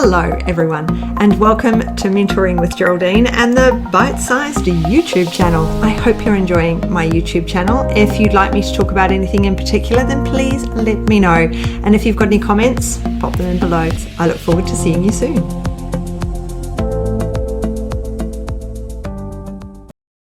Hello everyone and welcome to Mentoring with Geraldine and the bite-sized YouTube channel. I hope you're enjoying my YouTube channel. If you'd like me to talk about anything in particular, then please let me know. And if you've got any comments, pop them in below. I look forward to seeing you soon.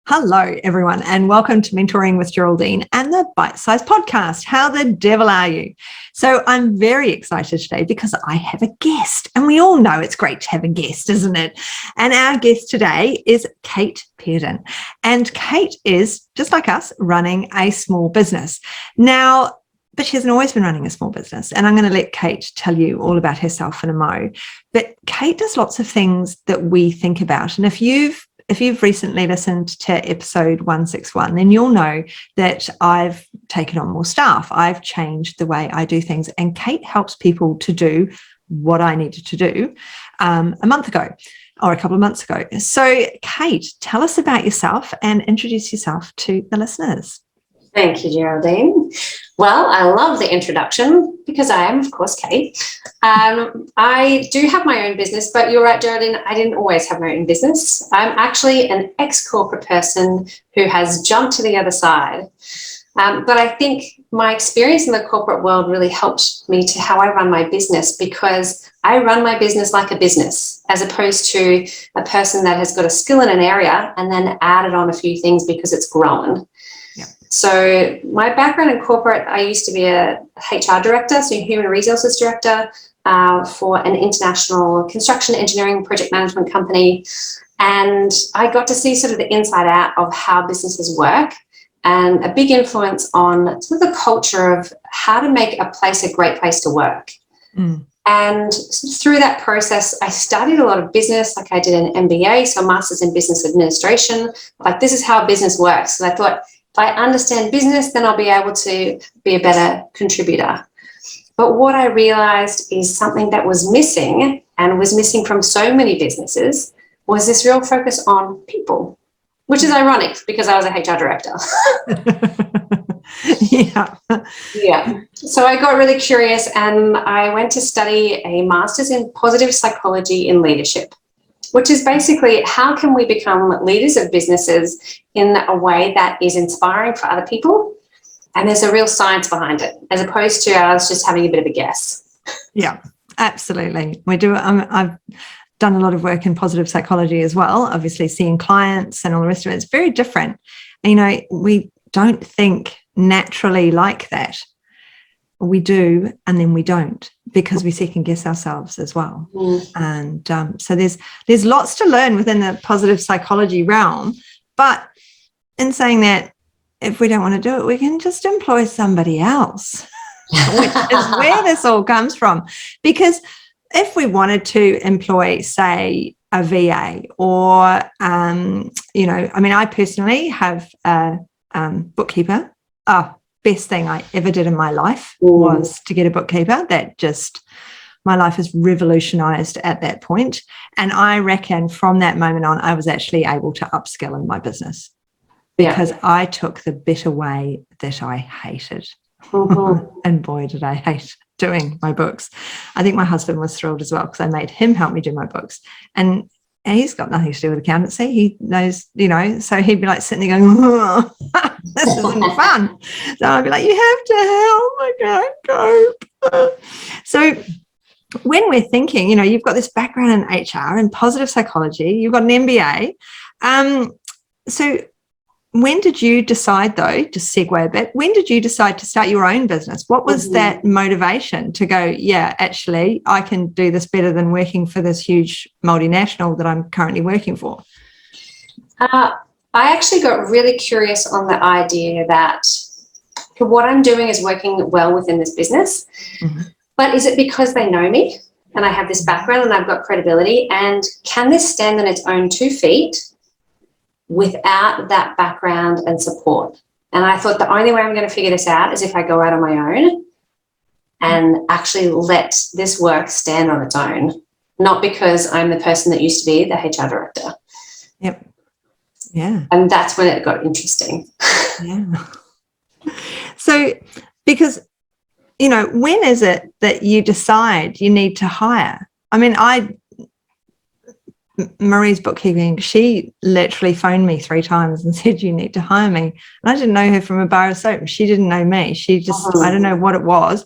Hello everyone and welcome to Mentoring with Geraldine and the bite-sized podcast. How the devil are you? So I'm very excited today because I have a guest, and we all know it's great to have a guest, isn't it? And our guest today is Kate Peardon. And Kate is, just like us, running a small business. Now, but she hasn't always been running a small business. And I'm going to let Kate tell you all about herself in a mo. But Kate does lots of things that we think about. And if you've recently listened to episode 161, then you'll know that I've taken on more staff. I've changed the way I do things. And Kate helps people to do what I needed to do a month ago or a couple of months ago. So Kate, tell us about yourself and introduce yourself to the listeners. Thank you, Geraldine. Well, I love the introduction because I am, of course, Kate. I do have my own business, but you're right, Geraldine, I didn't always have my own business. I'm actually an ex-corporate person who has jumped to the other side. But I think my experience in the corporate world really helped me to how I run my business, because I run my business like a business as opposed to a person that has got a skill in an area and then added on a few things because it's grown. So my background in corporate, I used to be a HR director, so human resources director for an international construction engineering project management company. And I got to see sort of the inside out of how businesses work and a big influence on sort of the culture of how to make a place a great place to work. And through that process, I studied a lot of business, like I did an MBA, so a master's in business administration. Like, this is how business works. And I thought, if I understand business, then I'll be able to be a better contributor. But what I realized is something that was missing, and was missing from so many businesses, was this real focus on people, which is ironic because I was a HR director. Yeah. So I got really curious and I went to study a master's in positive psychology in leadership, which is basically how can we become leaders of businesses in a way that is inspiring for other people. And there's a real science behind it, as opposed to us just having a bit of a guess. Yeah, absolutely. We do. I've done a lot of work in positive psychology as well, obviously seeing clients and all the rest of it. It's very different. And, we don't think naturally like that. We do, and then we don't, because we second guess ourselves as well. And so there's lots to learn within the positive psychology realm. But in saying that, if we don't want to do it, we can just employ somebody else, which is where this all comes from. Because if we wanted to employ, say, a VA or, I personally have a bookkeeper. Best thing I ever did in my life was to get a bookkeeper. My life has revolutionized at that point. And I reckon from that moment on, I was actually able to upskill in my business because I took the bit away that I hated. And boy, did I hate doing my books. I think my husband was thrilled as well because I made him help me do my books. And he's got nothing to do with accountancy. He knows, so he'd be like sitting there going, oh, this isn't fun. So I'd be like, you have to help. I can't cope. So when we're thinking, you've got this background in HR and positive psychology, you've got an MBA. So when did you decide, though, to segue a bit, when did you decide to start your own business? What was that motivation to go, yeah, actually, I can do this better than working for this huge multinational that I'm currently working for? I actually got really curious on the idea that what I'm doing is working well within this business, but is it because they know me and I have this background and I've got credibility, and can this stand on its own 2 feet without that background and support? And I thought the only way I'm going to figure this out is if I go out on my own and actually let this work stand on its own, not because I'm the person that used to be the HR director. Yep. Yeah. And that's when it got interesting. Yeah. So, because, when is it that you decide you need to hire I mean, Marie's bookkeeping, she literally phoned me 3 times and said, you need to hire me. And I didn't know her from a bar of soap. She didn't know me. She just, I don't know what it was.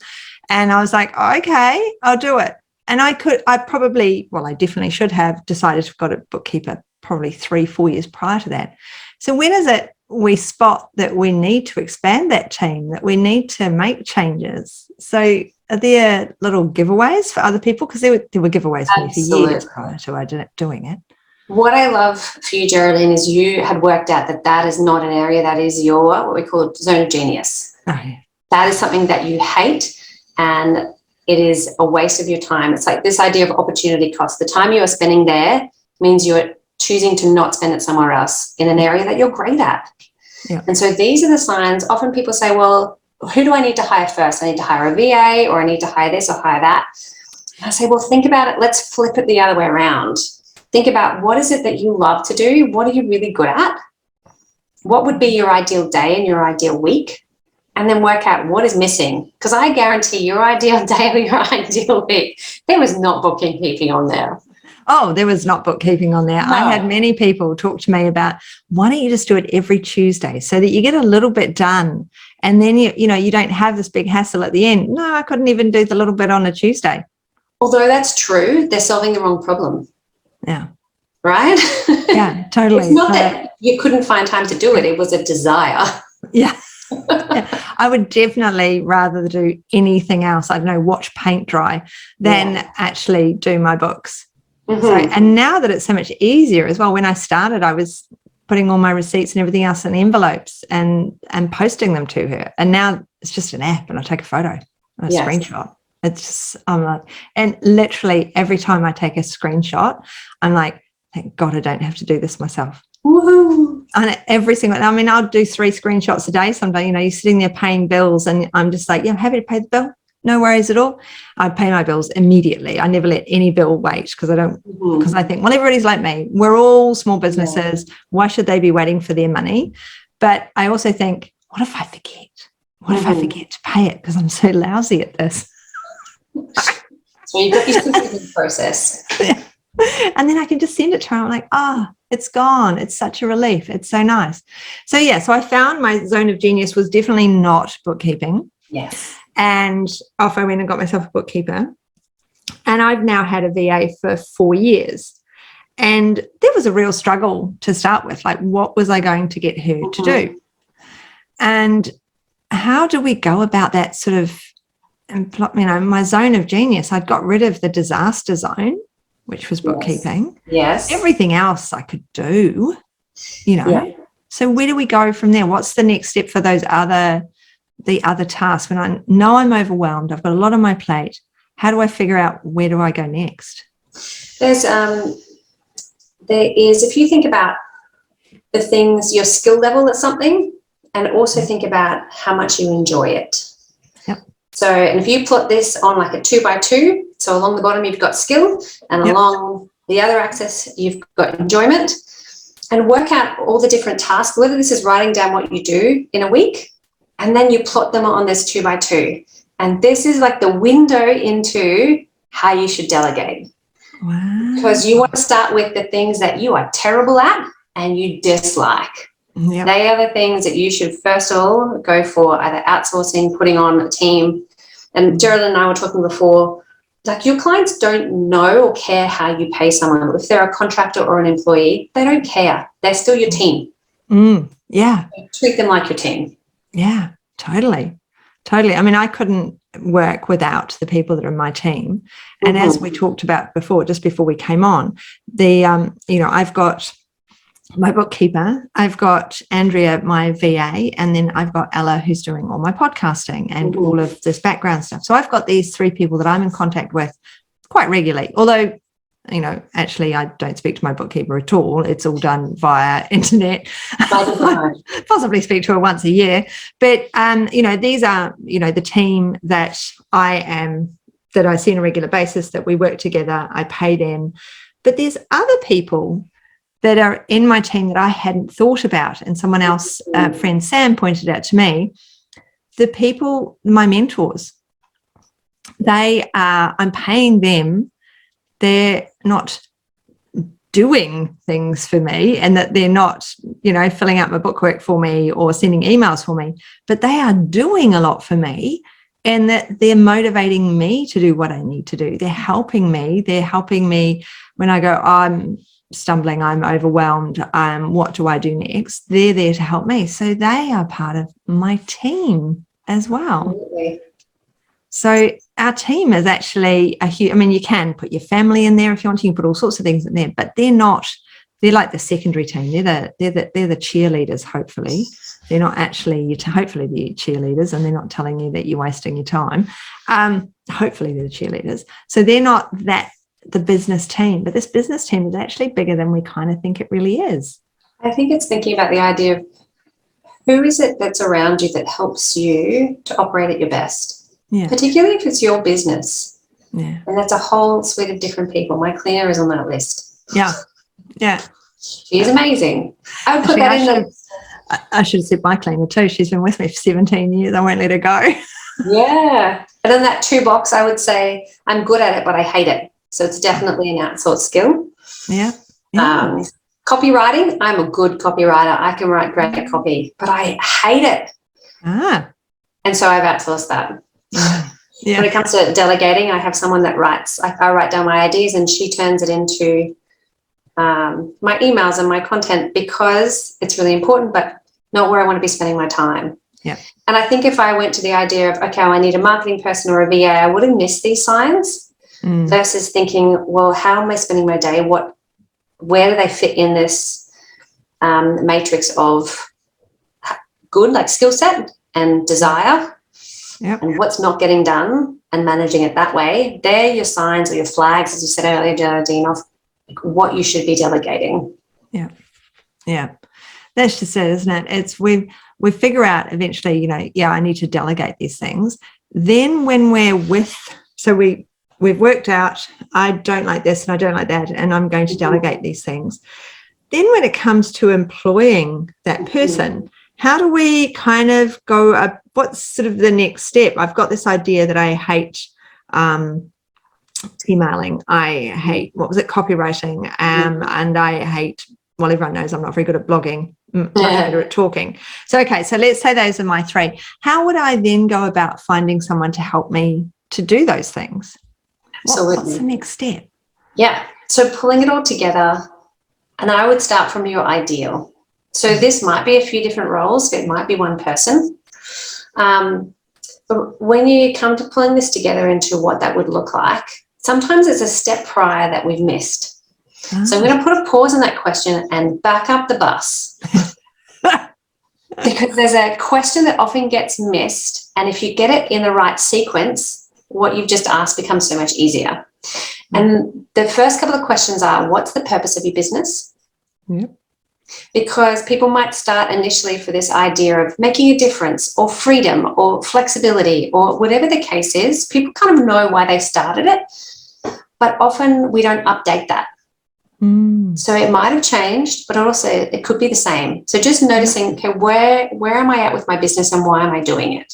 And I was like, okay, I'll do it. And I definitely should have decided to have got a bookkeeper probably 3-4 years prior to that. So when is it we spot that we need to expand that team, that we need to make changes? So are there little giveaways for other people? Because there were giveaways for me for years prior to doing it. What I love for you, Geraldine, is you had worked out that is not an area that is your, what we call zone of genius. Oh, yeah. That is something that you hate, and it is a waste of your time. It's like this idea of opportunity cost. The time you are spending there means you're choosing to not spend it somewhere else in an area that you're great at. Yeah. And so these are the signs. Often people say, well, who do I need to hire first? I need to hire a VA, or I need to hire this or hire that. And I say, well, think about it. Let's flip it the other way around. Think about, what is it that you love to do? What are you really good at? What would be your ideal day and your ideal week? And then work out what is missing. Because I guarantee your ideal day or your ideal week, there was not bookkeeping on there. Oh, there was not bookkeeping on there. No. I had many people talk to me about, why don't you just do it every Tuesday so that you get a little bit done, and then you don't have this big hassle at the end. No, I couldn't even do the little bit on a Tuesday. Although that's true, they're solving the wrong problem. Yeah. Right? Yeah, totally. It's not that you couldn't find time to do it. It was a desire. Yeah. Yeah. I would definitely rather do anything else, I don't know, watch paint dry, than actually do my books. Mm-hmm. So, and now that it's so much easier as well, when I started, I was putting all my receipts and everything else in envelopes and posting them to her. And now it's just an app, and I take a photo, a screenshot. It's just, I'm like, and literally every time I take a screenshot, I'm like, thank God I don't have to do this myself. Woohoo. And I'll do 3 screenshots a day sometimes. You're sitting there paying bills, and I'm just like, yeah, I'm happy to pay the bill. No worries at all. I pay my bills immediately. I never let any bill wait, because I think, well, everybody's like me. We're all small businesses. Yeah. Why should they be waiting for their money? But I also think, what if I forget? What if I forget to pay it because I'm so lousy at this? So you've got this system process. Yeah. And then I can just send it to her. I'm like, it's gone. It's such a relief. It's so nice. So I found my zone of genius was definitely not bookkeeping. Yes. And off I went and got myself a bookkeeper. And I've now had a VA for 4 years. And there was a real struggle to start with. Like, what was I going to get her to do? And how do we go about that sort of, my zone of genius? I'd got rid of the disaster zone, which was bookkeeping. Yes. Everything else I could do, Yeah. So where do we go from there? What's the next step for the other tasks? When I know I'm overwhelmed, I've got a lot on my plate, how do I figure out where do I go next? There is, if you think about the things, your skill level at something, and also think about how much you enjoy it. Yep. So, and if you plot this on like a 2x2, so along the bottom you've got skill, and along the other axis you've got enjoyment, and work out all the different tasks, whether this is writing down what you do in a week, and then you plot them on this 2x2. And this is like the window into how you should delegate. Wow. Because you want to start with the things that you are terrible at and you dislike. Yep. They are the things that you should first of all go for, either outsourcing, putting on a team. And Geraldine and I were talking before, like, your clients don't know or care how you pay someone. If they're a contractor or an employee, they don't care. They're still your team. Yeah. Treat them like your team. Yeah, totally. I mean, I couldn't work without the people that are in my team. And as we talked about before, just before we came on, I've got my bookkeeper, I've got Andrea, my VA, and then I've got Ella, who's doing all my podcasting and all of this background stuff. So I've got these 3 people that I'm in contact with quite regularly, although, actually I don't speak to my bookkeeper at all. It's all done via internet. Possibly speak to her once a year. But, these are, the team that I see on a regular basis, that we work together, I pay them. But there's other people that are in my team that I hadn't thought about. And someone else, friend Sam, pointed out to me, the people, my mentors, I'm paying them they're not doing things for me, and that they're not, filling out my bookwork for me or sending emails for me, but they are doing a lot for me, and that they're motivating me to do what I need to do. They're helping me. They're helping me when I go, I'm stumbling, I'm overwhelmed, what do I do next? They're there to help me. So they are part of my team as well. Absolutely. So our team is actually a huge, you can put your family in there if you want to, you can put all sorts of things in there, but they're like the secondary team. They're the cheerleaders, hopefully. They're not actually, hopefully the cheerleaders, and they're not telling you that you're wasting your time. Hopefully they're the cheerleaders. So they're not the business team, but this business team is actually bigger than we kind of think it really is. I think it's thinking about the idea of who is it that's around you that helps you to operate at your best, particularly if it's your business. Yeah. And that's a whole suite of different people. My cleaner is on that list. Yeah. She's amazing. I would put that in there. I should have said my cleaner too. She's been with me for 17 years. I won't let her go. Yeah. And in that 2 box, I would say I'm good at it, but I hate it. So it's definitely an outsourced skill. Yeah. Copywriting, I'm a good copywriter. I can write great copy, but I hate it. And so I've outsourced that. Yeah. When it comes to delegating, I have someone that writes. I write down my ideas and she turns it into my emails and my content, because it's really important, but not where I want to be spending my time. Yeah. And I think if I went to the idea of, okay, I need a marketing person or a VA, I would have missed these signs versus thinking, well, how am I spending my day? Where do they fit in this matrix of good, like skill set and desire, and what's not getting done, and managing it that way? They're your signs or your flags, as you said earlier, Geraldine, of what you should be delegating. Yeah. That's just it, isn't it? It's we figure out eventually, I need to delegate these things. Then when we've worked out, I don't like this and I don't like that, and I'm going to delegate these things. Then when it comes to employing that person, how do we kind of go, what's sort of the next step? I've got this idea that I hate emailing. I hate, copywriting, and I hate, well, everyone knows I'm not very good at blogging, much better at talking. So, okay, so let's say those are my 3. How would I then go about finding someone to help me to do those things? What's the next step? Yeah, so pulling it all together, and I would start from your ideal. So this might be a few different roles. It might be one person. But when you come to pulling this together into what that would look like, sometimes it's a step prior that we've missed. So I'm going to put a pause on that question and back up the bus. Because there's a question that often gets missed, and if you get it in the right sequence, what you've just asked becomes so much easier. And the first couple of questions are, what's the purpose of your business? Yep. Because people might start initially for this idea of making a difference or freedom or flexibility or whatever the case is. People kind of know why they started it, but often we don't update that. So it might have changed, but also it could be the same. So just noticing, okay, where am I at with my business and why am I doing it?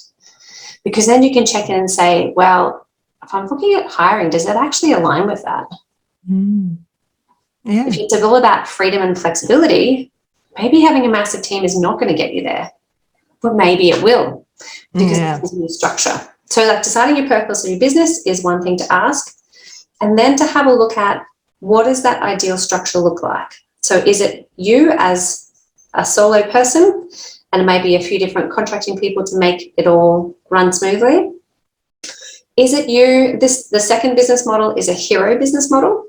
Because then you can check in and say, well, if I'm looking at hiring, does that actually align with that? Yeah. If it's all about freedom and flexibility, maybe having a massive team is not going to get you there, but maybe it will, because it's a new structure. So like deciding your purpose of your business is one thing to ask, and then to have a look at, what does that ideal structure look like? So is it you as a solo person and maybe a few different contracting people to make it all run smoothly? Is it you? The second business model is a hero business model,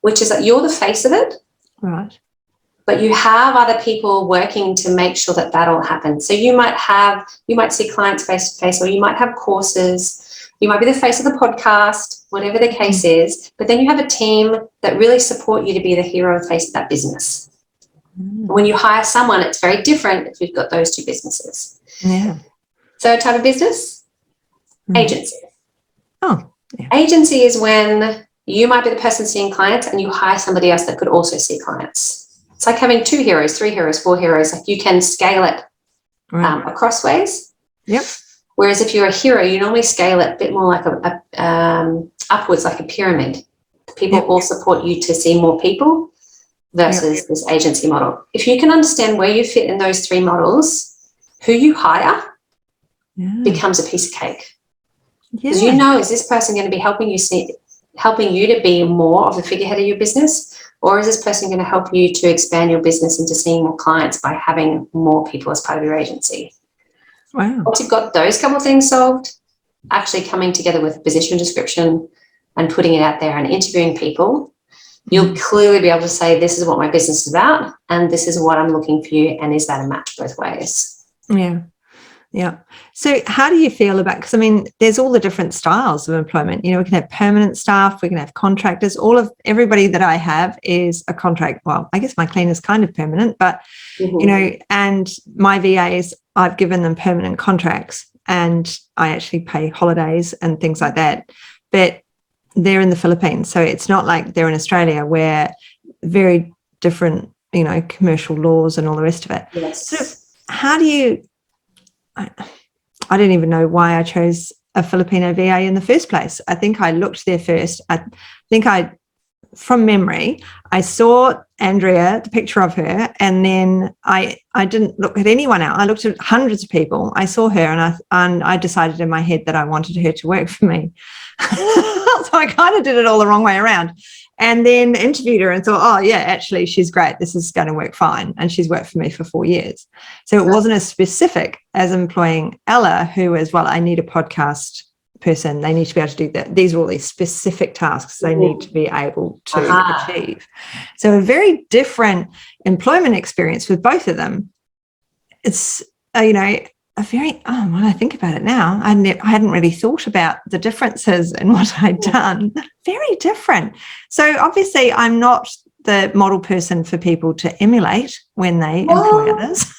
which is that you're the face of it. Right. But you have other people working to make sure that that all happens. So you might see clients face to face, or you might have courses. You might be the face of the podcast, whatever the case is, but then you have a team that really support you to be the hero face of that business. When you hire someone, it's very different if you've got those 2 businesses. Yeah. So type of business, agency. Yeah. Agency is when you might be the person seeing clients and you hire somebody else that could also see clients. It's like having 2 heroes, 3 heroes, 4 heroes. Like you can scale it across ways. Yep. Whereas if you're a hero, you normally scale it a bit more like upwards, like a pyramid. People all support you to see more people versus this agency model. If you can understand where you fit in those three models, who you hire becomes a piece of cake. Because you know, is this person going to be helping you to be more of the figurehead of your business, or is this person going to help you to expand your business into seeing more clients by having more people as part of your agency? Wow. Once you've got those couple of things solved, actually coming together with a position description and putting it out there and interviewing people, you'll clearly be able to say, this is what my business is about and this is what I'm looking for you, and is that a match both ways? Yeah. So how do you feel about, because I mean, there's all the different styles of employment. You know, we can have permanent staff, we can have contractors. Everybody that I have is a contract. Well, I guess my cleaner's kind of permanent, but, you know, and my VAs, I've given them permanent contracts and I actually pay holidays and things like that. But they're in the Philippines. So it's not like they're in Australia, where very different, you know, commercial laws and all the rest of it. Yes. So how do you, I don't even know why I chose a Filipino VA in the first place. I think I looked there first. From memory, I saw Andrea, the picture of her, and then I didn't look at anyone else. I looked at hundreds of people. I saw her, and I decided in my head that I wanted her to work for me. So I kind of did it all the wrong way around. And then interviewed her and thought, oh, yeah, actually, she's great. This is going to work fine. And she's worked for me for 4 years. So it wasn't as specific as employing Ella, who is, well, I need a podcast person. They need to be able to do that. These are all these specific tasks they need to be able to achieve. So a very different employment experience with both of them. It's, you know, when I think about it now, I hadn't really thought about the differences in what I'd done. Very different. So obviously I'm not the model person for people to emulate when they employ others.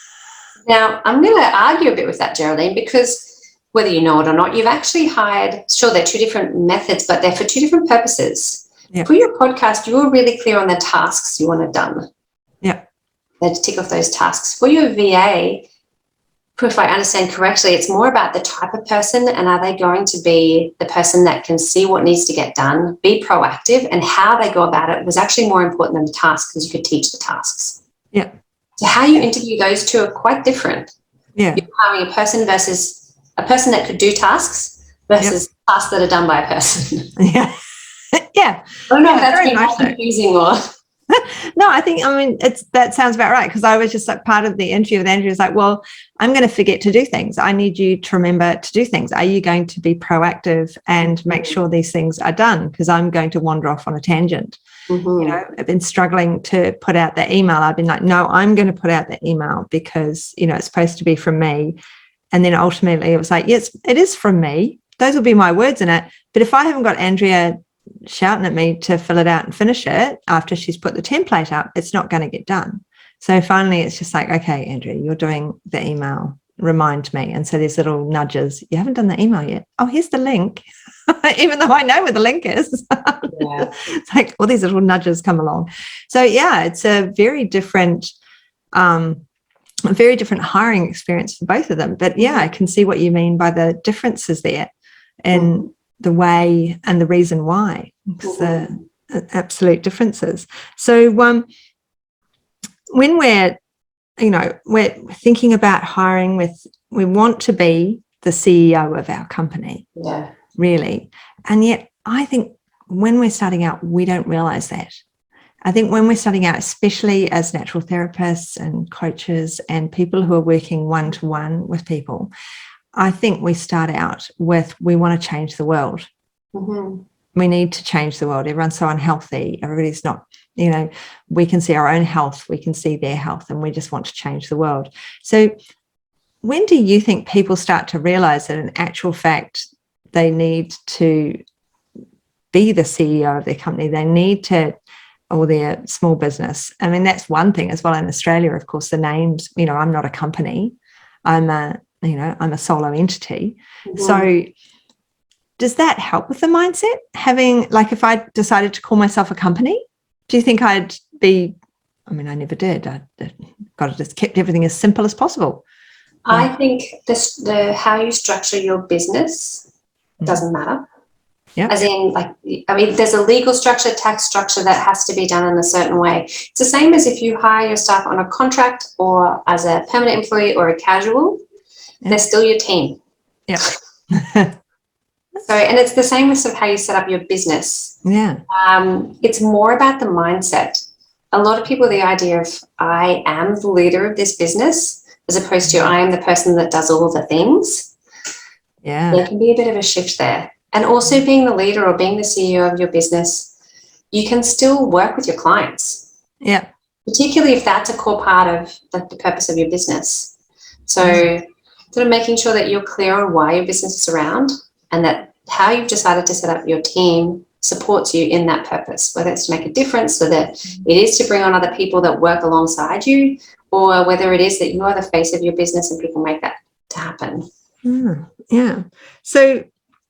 Now, I'm going to argue a bit with that, Geraldine, because whether you know it or not, you've actually hired, sure, they're two different methods, but they're for two different purposes. For your podcast, you were really clear on the tasks you wanted done. They had to tick off those tasks. For your VA, if I understand correctly, it's more about the type of person, and are they going to be the person that can see what needs to get done, be proactive, and how they go about it was actually more important than the tasks, because you could teach the tasks. So how you interview those two are quite different. You're hiring a person versus a person that could do tasks versus tasks that are done by a person. Oh no, that's been nice, confusing or. No, I mean, that sounds about right, because I was just like, part of the interview with Andrew was like, well, I'm going to forget to do things. I need you to remember to do things. Are you going to be proactive and make sure these things are done? Because I'm going to wander off on a tangent. You know, I've been struggling to put out the email. I've been like, no, I'm going to put out the email because, you know, it's supposed to be from me. And then ultimately it was like, yes, it is from me. Those will be my words in it. But if I haven't got Andrea shouting at me to fill it out and finish it after she's put the template up, it's not going to get done. So finally it's just like, okay, Andrea, you're doing the email, remind me. And so there's little nudges. You haven't done the email yet. Oh, here's the link. Even though I know where the link is. It's like all these little nudges come along. So it's a very different hiring experience for both of them. But I can see what you mean by the differences there and the way and the reason why. It's the absolute differences. So when we're thinking about hiring, we want to be the CEO of our company, really. And yet I think when we're starting out, we don't realize that. I think when we're starting out, especially as natural therapists and coaches and people who are working one-to-one with people, I think we start out with, we want to change the world. We need to change the world. Everyone's so unhealthy. Everybody's not, you know, we can see our own health, we can see their health, and we just want to change the world. So when do you think people start to realize that in actual fact, they need to be the CEO of their company? They need to, or their small business. I mean, that's one thing as well. In Australia, of course, the names, you know, I'm not a company. I'm a solo entity. So does that help with the mindset? Having, like, if I decided to call myself a company, do you think I'd be, I mean, I never did. I got to just kept everything as simple as possible. I think how you structure your business doesn't matter. Yeah. As in, there's a legal structure, tax structure that has to be done in a certain way. It's the same as if you hire your staff on a contract or as a permanent employee or a casual, they're still your team. Yeah. And it's the same with sort of how you set up your business. Yeah. It's more about the mindset. A lot of people, the idea of I am the leader of this business, as opposed to I am the person that does all the things. Yeah. There can be a bit of a shift there. And also being the leader or being the CEO of your business, you can still work with your clients. Yeah. Particularly if that's a core part of the purpose of your business. So sort of making sure that you're clear on why your business is around and that how you've decided to set up your team supports you in that purpose, whether it's to make a difference, so that it is to bring on other people that work alongside you, or whether it is that you are the face of your business and people make that to happen. Yeah. So,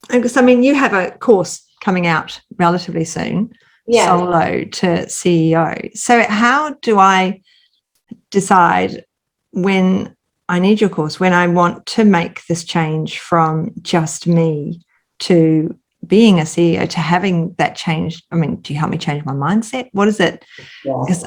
I mean, you have a course coming out relatively soon, Solo to CEO. So how do I decide when I need your course, when I want to make this change from just me to being a CEO, to having that change? I mean, do you help me change my mindset? What is it? Because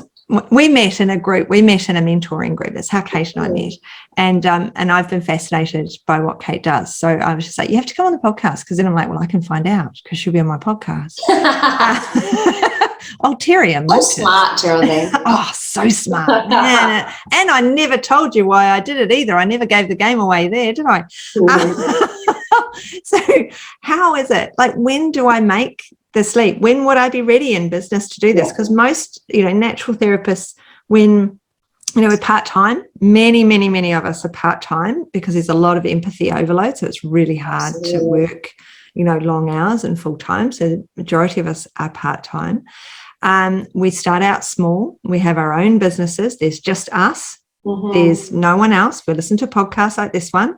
we met in a group, we met in a mentoring group. That's how Kate and I met. And I've been fascinated by what Kate does. So I was just like, you have to come on the podcast, because then I'm like, well, I can find out because she'll be on my podcast. Ulterior motive. So smart, Geraldine. Oh, so smart. Man. And I never told you why I did it either. I never gave the game away there, did I? So how is it? Like, when do I make this leap? When would I be ready in business to do this? Because most, natural therapists, when, we're part-time, many of us are part-time because there's a lot of empathy overload. So it's really hard to work, long hours and full-time. So the majority of us are part-time. We start out small. We have our own businesses. There's just us. There's no one else. We listen to podcasts like this one.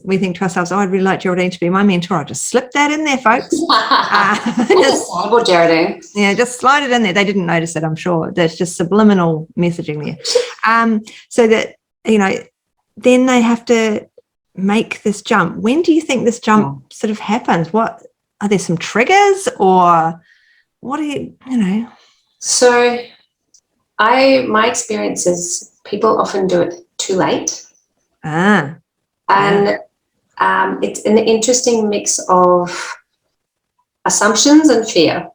We think to ourselves, I'd really like Geraldine to be my mentor. I'll just slip that in there, folks. Geraldine. Yeah, just slide it in there. They didn't notice it, I'm sure. There's just subliminal messaging there. So that, then they have to make this jump. When do you think this jump sort of happens? What are there some triggers, or what do you? So my experience is people often do it too late. And it's an interesting mix of assumptions and fear.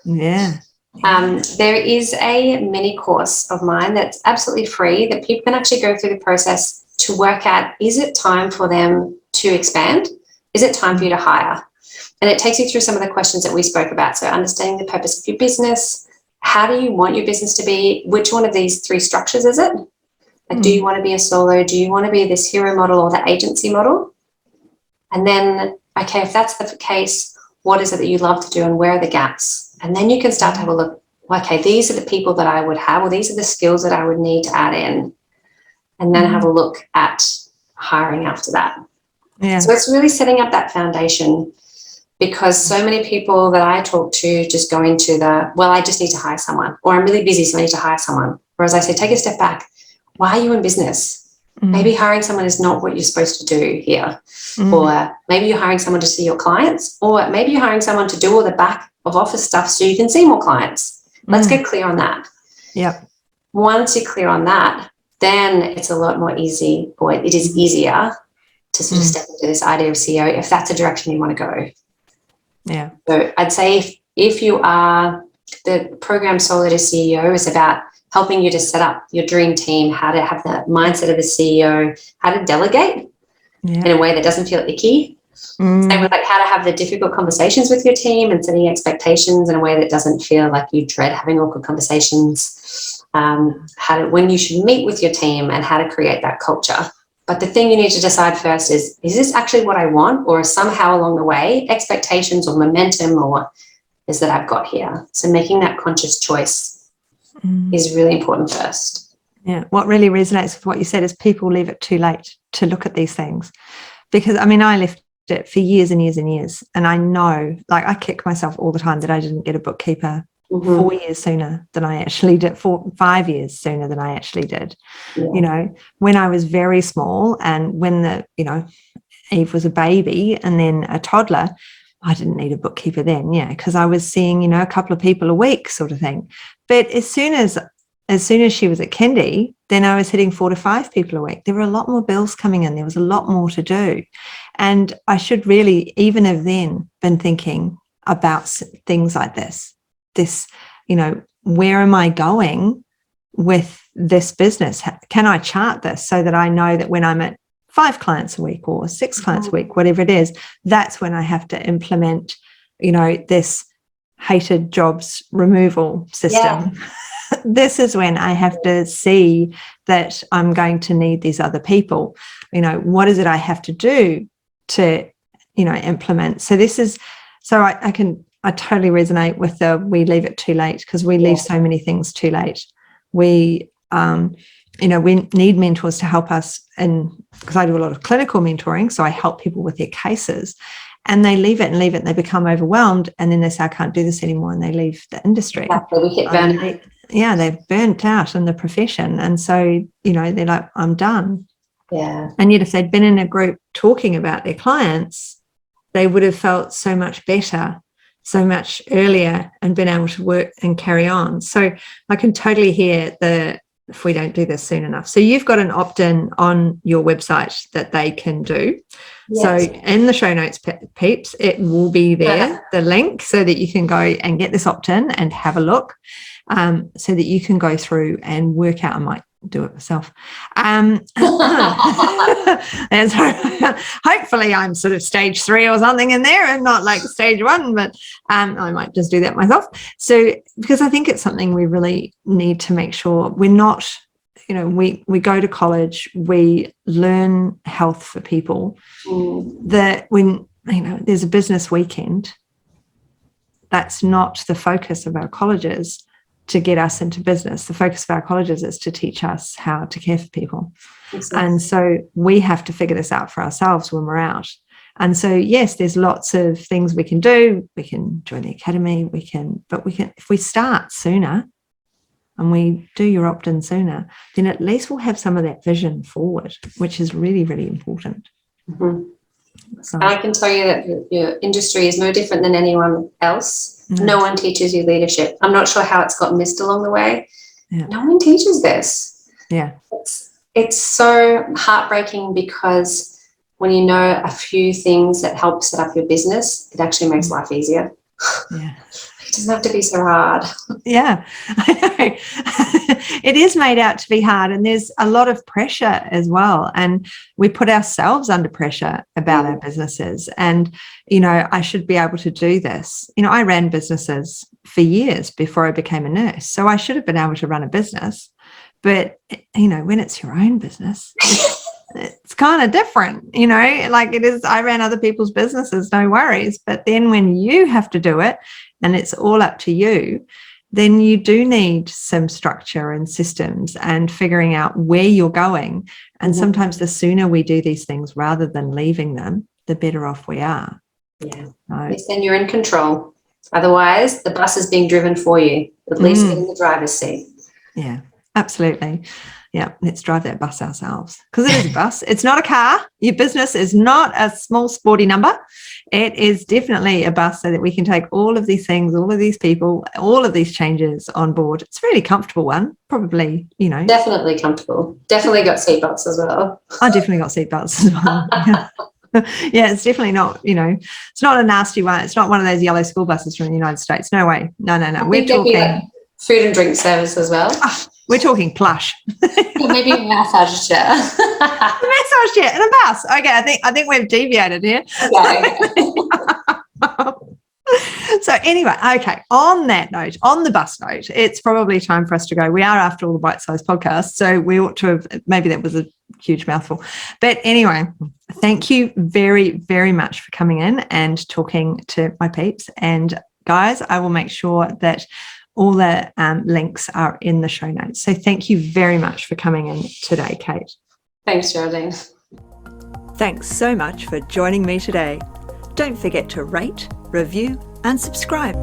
Yeah. There is a mini course of mine that's absolutely free that people can actually go through the process to work out, is it time for them to expand? Is it time for you to hire? And it takes you through some of the questions that we spoke about. So understanding the purpose of your business, how do you want your business to be? Which one of these three structures is it? Like, do you want to be a solo? Do you want to be this hero model or the agency model? And then, okay, if that's the case, what is it that you love to do and where are the gaps? And then you can start to have a look, okay, these are the people that I would have, or these are the skills that I would need to add in. And then have a look at hiring after that. Yeah. So it's really setting up that foundation, because so many people that I talk to just go into I just need to hire someone, or I'm really busy, so I need to hire someone. Whereas I say, take a step back. Why are you in business? Maybe hiring someone is not what you're supposed to do here. Or maybe you're hiring someone to see your clients, or maybe you're hiring someone to do all the back of office stuff so you can see more clients. Let's get clear on that. Yeah. Once you're clear on that, then it's a lot more easy, or it is easier to sort of step into this idea of CEO if that's a direction you want to go. Yeah. So I'd say if you are, the program Solo to CEO is about helping you to set up your dream team, how to have the mindset of a CEO, how to delegate in a way that doesn't feel icky. Same with how to have the difficult conversations with your team and setting expectations in a way that doesn't feel like you dread having awkward conversations. When you should meet with your team and how to create that culture. But the thing you need to decide first is this actually what I want, or somehow along the way, expectations or momentum or is that I've got here? So making that conscious choice is really important first. Yeah. What really resonates with what you said is people leave it too late to look at these things. Because, I mean, I left it for years and years and years. And I know, like, I kick myself all the time that I didn't get a bookkeeper 4 years sooner than I actually did, 5 years sooner than I actually did. When I was very small, and when Eve was a baby and then a toddler, I didn't need a bookkeeper then, because I was seeing, a couple of people a week sort of thing. But as soon as she was at kindy, then I was hitting 4 to 5 people a week. There were a lot more bills coming in. There was a lot more to do. And I should really, even have then, been thinking about things like this, where am I going with this business? Can I chart this so that I know that when I'm at 5 clients a week or 6 clients a week, whatever it is, that's when I have to implement, this hated jobs removal system. Yeah. This is when I have to see that I'm going to need these other people. What is it I have to do to, implement? So I totally resonate with we leave it too late, because we leave so many things too late. We need mentors to help us, and because I do a lot of clinical mentoring, so I help people with their cases, and they leave it and they become overwhelmed, and then they say, I can't do this anymore, and they leave the industry. Exactly. We hit burnout. They're burnt out in the profession, and so they're like, I'm done. Yeah. And yet if they'd been in a group talking about their clients, they would have felt so much better, so much earlier, and been able to work and carry on. So I can totally hear if we don't do this soon enough. So you've got an opt-in on your website that they can do. Yes. So in the show notes, peeps, it will be there, the link, so that you can go and get this opt-in and have a look, so that you can go through and work out. I might do it myself. And so hopefully I'm sort of stage 3 or something in there, and not like stage 1, but I might just do that myself. So, because I think it's something we really need to make sure we're not, we go to college, we learn health for people, that when, there's a business weekend, that's not the focus of our colleges to get us into business. The focus of our colleges is to teach us how to care for people. Exactly. And so we have to figure this out for ourselves when we're out. And so, yes, there's lots of things we can do. We can join the academy, but if we start sooner and we do your opt-in sooner, then at least we'll have some of that vision forward, which is really, really important. Mm-hmm. So I can tell you that your industry is no different than anyone else. No one teaches you leadership. I'm not sure how it's got missed along the way. Yeah. No one teaches this. Yeah. It's so heartbreaking, because when you know a few things that help set up your business, it actually makes life easier. Yeah. It doesn't have to be so hard. Yeah, I know. It is made out to be hard, and there's a lot of pressure as well. And we put ourselves under pressure about our businesses. And, I should be able to do this. I ran businesses for years before I became a nurse. So I should have been able to run a business. But, when it's your own business, it's kind of different, like it is. I ran other people's businesses, no worries. But then when you have to do it and it's all up to you, then you do need some structure and systems and figuring out where you're going. And sometimes the sooner we do these things rather than leaving them, the better off we are. Yeah. At least then you're in control. Otherwise, the bus is being driven for you. At least in the driver's seat. Yeah, absolutely. Yeah, let's drive that bus ourselves, because it is a bus. It's not a car. Your business is not a small sporty number. It is definitely a bus, so that we can take all of these things, all of these people, all of these changes on board. It's a really comfortable one, probably, Definitely comfortable. Definitely got seatbelts as well. I definitely got seatbelts as well. Yeah. Yeah, it's definitely not, it's not a nasty one. It's not one of those yellow school buses from the United States. No way. No. We're talking food and drink service as well. We're talking plush. Maybe a massage chair. A massage chair and a bus. Okay, I think we've deviated here. Okay. So anyway, okay, on that note, on the bus note, it's probably time for us to go. We are, after all, the bite-sized podcast, so we ought to have, maybe that was a huge mouthful. But anyway, thank you very, very much for coming in and talking to my peeps. And guys, I will make sure that all the links are in the show notes. So thank you very much for coming in today, Kate. Thanks, Geraldine. Thanks so much for joining me today. Don't forget to rate, review, and subscribe.